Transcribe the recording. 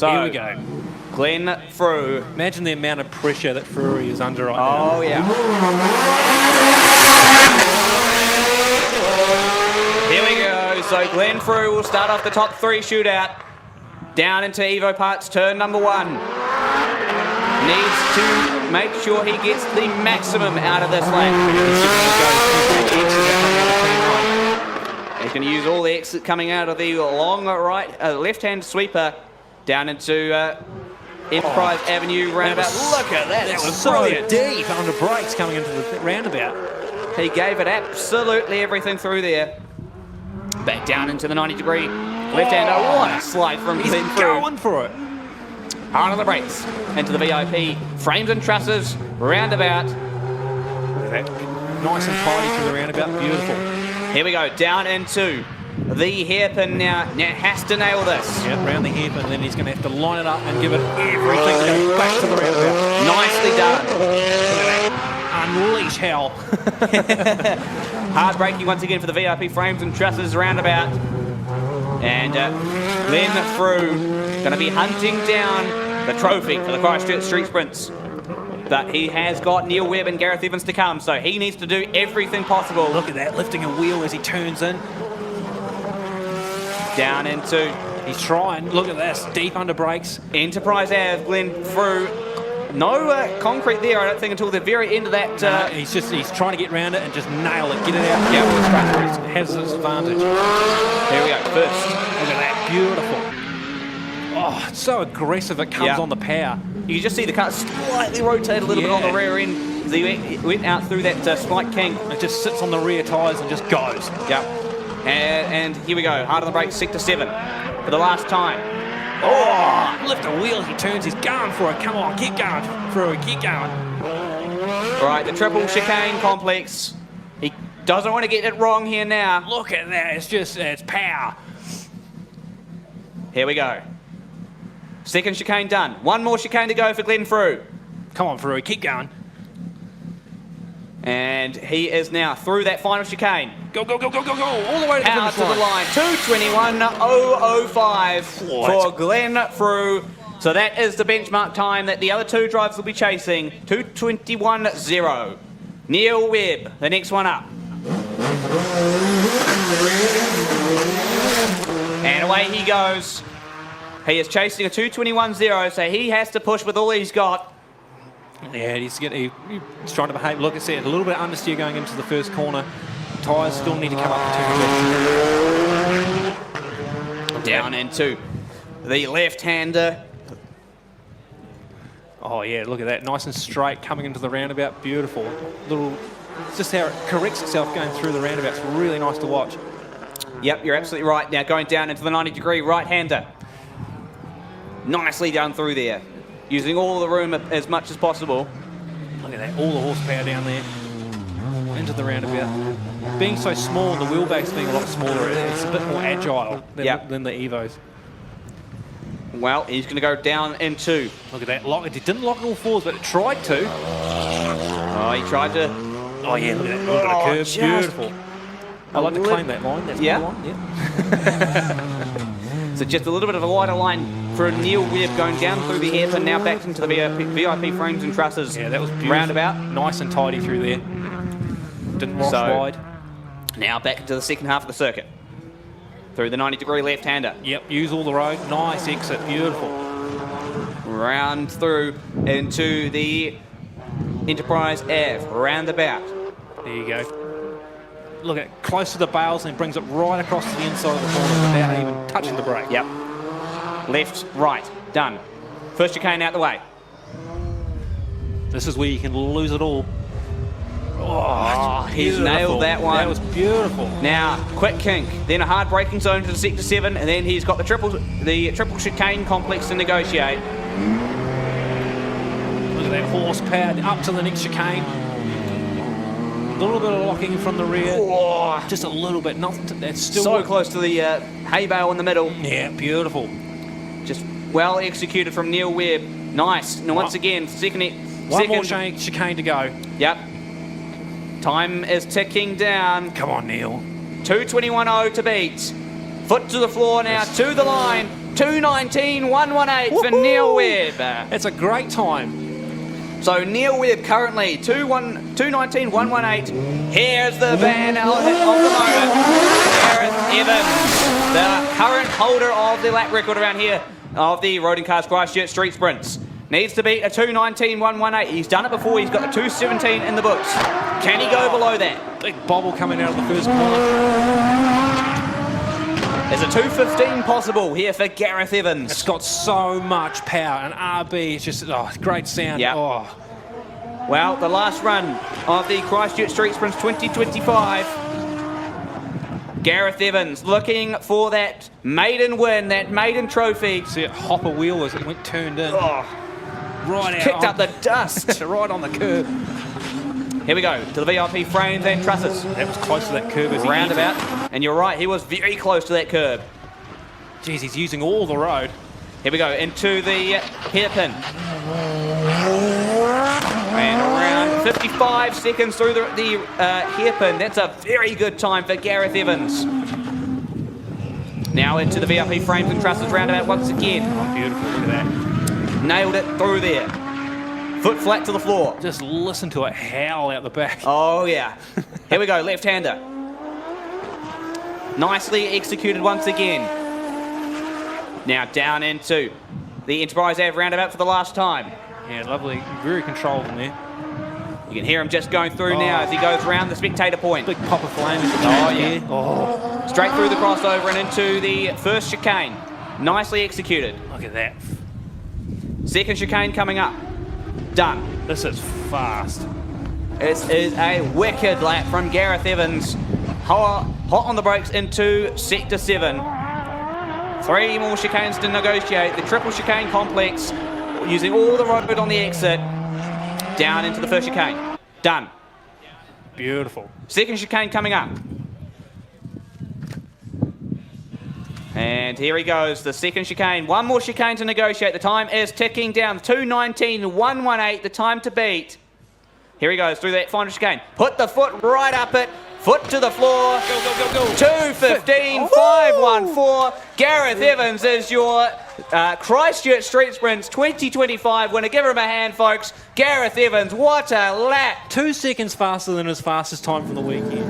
So here we go. Glenn Frew. Imagine the amount of pressure that Frewy is under right now. Oh, yeah. Here we go. So Glenn Frew will start off the top 3 shootout. Down into Evo Park's turn number 1. Needs to make sure he gets the maximum out of this lap. He's going to use all the exit coming out of the long left-hand sweeper down into Enterprise Avenue roundabout. Look at that. That was so deep under brakes coming into the roundabout. He gave it absolutely everything through there. Back down into the 90-degree left-hander. What a slide from Glenn Frew. Going for it. Hard on the brakes. Into the VIP. Frames and trusses. Roundabout. Nice and tidy through the roundabout. Beautiful. Here we go. Down into the hairpin now. Now has to nail this. Yep, round the hairpin. Then he's going to have to line it up and give it everything to go back to the roundabout. Nicely done. Unleash hell. Hard braking once again for the VIP frames and trusses roundabout. And Glenn Frew going to be hunting down the trophy for the Christchurch Street Sprints. But he has got Neil Webb and Gareth Evans to come, so he needs to do everything possible. Look at that, lifting a wheel as he turns in. Down into... He's trying. Look at this, deep under brakes. Enterprise Ave, Glenn Frew. No concrete there, I don't think, until the very end of that. He's trying to get around it and just nail it, get it out. Yeah, well, the scratch has his advantage. Here we go, first. Look at that, beautiful. Oh, it's so aggressive, it comes on the power. You can just see the car slightly rotate a little bit on the rear end. So he went out through that Spike King. It just sits on the rear tyres and just goes. Yep. And here we go, hard on the brakes, sector 7 for the last time. Oh, lift a wheel, he turns, he's going for it. Come on, keep going, Frewy, keep going. All right, the triple chicane complex. He doesn't want to get it wrong here now. Look at that, it's power. Here we go. Second chicane done. One more chicane to go for Glenn Frew. Come on, Frewy, keep going. And he is now through that final chicane. Go, go, go, go, go, go, all the way to the Out finish to the line. 2:21.005 for Glenn Frew. So that is the benchmark time that the other 2 drivers will be chasing. 2:21.0. Neil Webb, the next one up. And away he goes. He is chasing a 2:21.0, so he has to push with all he's got. Yeah, he's trying to behave. Look, it's a little bit understeer going into the first corner. Tyres still need to come up to 2. Down into the left-hander. Oh yeah, look at that, nice and straight coming into the roundabout. Beautiful. It's just how it corrects itself going through the roundabout. It's really nice to watch. Yep, you're absolutely right. Now going down into the 90-degree right-hander. Nicely done through there. Using all the room as much as possible. Look at that, all the horsepower down there. Into the roundabout. Being so small, the wheelbase being a lot smaller, it's a bit more agile than the Evos. Well, he's going to go down into... Look at that, it didn't lock all 4s, but it tried to. Oh, he tried to... Oh yeah, look at that, look at the curve, beautiful. I like to claim that line, that's my line, yeah. So just a little bit of a wider line for Neil Webb going down through the hairpin, now back into the VIP frames and trusses. Yeah, that was beautiful. Roundabout. Nice and tidy through there. Didn't wash wide. Now back into the second half of the circuit. Through the 90-degree left-hander. Yep, use all the road. Nice exit, beautiful. Round through into the Enterprise Ave, roundabout. There you go. Look at close to the bales and brings it right across to the inside of the corner without even touching the brake. Yep. Left, right, done. First chicane out the way. This is where you can lose it all. Oh, he's nailed that one. That was beautiful. Now, quick kink, then a hard braking zone to the sector 7, and then he's got the triple chicane complex to negotiate. Look at that horsepower up to the next chicane. A little bit of locking from the rear. Oh, just a little bit. Nothing. That's still so close to the hay bale in the middle. Yeah, beautiful. Just well executed from Neil Webb. Nice. Now once again, one more chicane to go. Yep. Time is ticking down. Come on, Neil. 2:21.0 to beat. Foot to the floor now, to the line. 2:19.118 for Neil Webb. It's a great time. So Neil Webb currently 2:19.118. Here's the ban of the moment. Gareth Evans, the current holder of the lap record around here of the Rodin Cars Christchurch Street Sprints. Needs to beat a 2:19.118. He's done it before. He's got a 2:17 in the books. Can he go below that? Big bobble coming out of the first corner. There's a 2:15 possible here for Gareth Evans. It's got so much power, and RB is just great sound. Yeah. Oh. Well, the last run of the Christchurch Street Sprints 2025. Gareth Evans looking for that maiden win, that maiden trophy. See it hop a wheel as it went turned in. Oh, right out. kicked up the dust. Right on the curb. Here we go to the VIP frames and trusses. That was close to that curb as he Roundabout. And you're right, he was very close to that curb. Jeez, he's using all the road. Here we go into the hairpin. And around 55 seconds through the hairpin. That's a very good time for Gareth Evans. Now into the VIP frames and trusses roundabout once again. Oh, beautiful. Look at that. Nailed it through there. Foot flat to the floor. Just listen to it howl out the back. Oh, yeah. Here we go, left-hander. Nicely executed once again. Now down into the Enterprise Ave roundabout for the last time. Yeah, lovely. Very controlled in there. You can hear him just going through now as he goes round the spectator point. Big pop of flame. Oh, yeah. Oh. Straight through the crossover and into the first chicane. Nicely executed. Look at that. Second chicane coming up. Done. This is fast. This is a wicked lap from Gareth Evans. Hot on the brakes into sector 7. 3 more chicanes to negotiate. The triple chicane complex, using all the road on the exit. Down into the first chicane. Done. Beautiful. Second chicane coming up. And here he goes, the second chicane. 1 more chicane to negotiate. The time is ticking down. 2:19.118, the time to beat. Here he goes through that final chicane. Put the foot right up it. Foot to the floor. Go, go, go, go. 2:15.514. Gareth Evans is your Christchurch Street Sprints 2025 winner. Give him a hand, folks. Gareth Evans, what a lap. 2 seconds faster than his fastest time from the weekend.